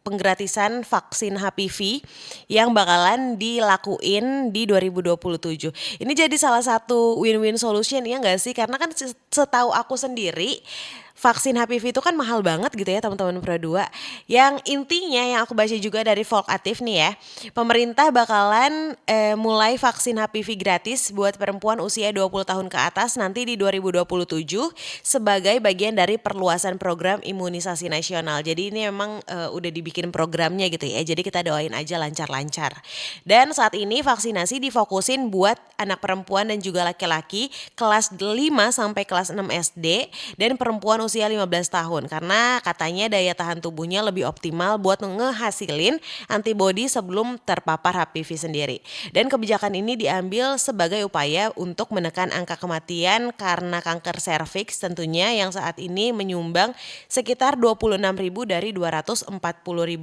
penggratisan vaksin HPV yang bakalan dilakuin di 2027. Ini jadi salah satu win-win solution ya nggak sih? Karena kan setahu aku sendiri vaksin HPV itu kan mahal banget gitu ya teman-teman Pro 2. Yang intinya yang aku baca juga dari Volkatif nih ya, pemerintah bakalan mulai vaksin HPV gratis buat perempuan usia 20 tahun ke atas nanti di 2027 sebagai bagian dari perluasan program imunisasi nasional. Jadi ini memang udah dibikin programnya gitu ya. Jadi kita doain aja lancar-lancar. Dan saat ini vaksinasi difokusin buat anak perempuan dan juga laki-laki kelas 5 sampai kelas 6 SD dan perempuan usia 15 tahun karena katanya daya tahan tubuhnya lebih optimal buat ngehasilin antibodi sebelum terpapar HPV sendiri. Dan kebijakan ini diambil sebagai upaya untuk menekan angka kematian karena kanker serviks tentunya yang saat ini menyumbang sekitar 26.000 dari 240.000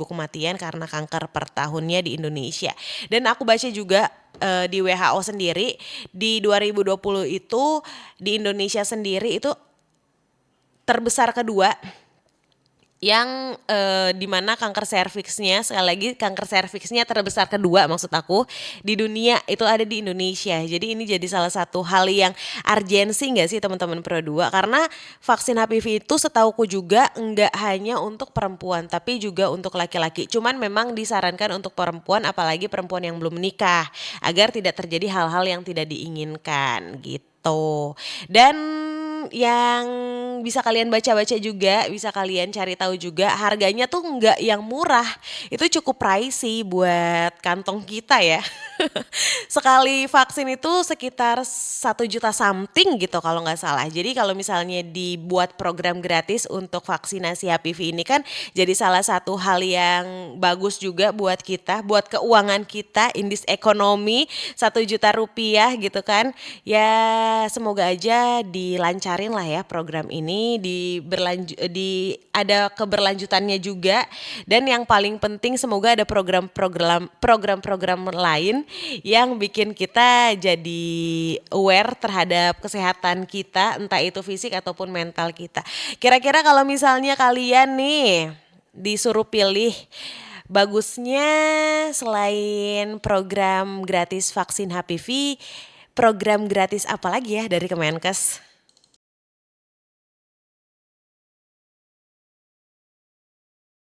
kematian karena kanker per tahunnya di Indonesia. Dan aku baca juga di WHO sendiri di 2020 itu di Indonesia sendiri itu terbesar kedua yang dimana kanker serviksnya, sekali lagi kanker serviksnya terbesar kedua maksud aku di dunia itu ada di Indonesia. Jadi ini jadi salah satu hal yang urgensi nggak sih teman-teman Pro 2, karena vaksin HPV itu setauku juga nggak hanya untuk perempuan tapi juga untuk laki-laki. Cuman memang disarankan untuk perempuan, apalagi perempuan yang belum menikah, agar tidak terjadi hal-hal yang tidak diinginkan gitu. Dan yang bisa kalian baca-baca juga, bisa kalian cari tahu juga, harganya tuh nggak yang murah, itu cukup pricey buat kantong kita ya. Sekali vaksin itu sekitar 1 juta something gitu kalau nggak salah. Jadi kalau misalnya dibuat program gratis untuk vaksinasi HPV ini kan jadi salah satu hal yang bagus juga buat kita, buat keuangan kita, in this economy, 1 juta rupiah gitu kan. Ya semoga aja dilancarin lah ya program ini, ada keberlanjutannya juga, dan yang paling penting semoga ada program-program lain yang bikin kita jadi aware terhadap kesehatan kita, entah itu fisik ataupun mental kita. Kira-kira kalau misalnya kalian nih disuruh pilih, bagusnya selain program gratis vaksin HPV, program gratis apa lagi ya dari Kemenkes?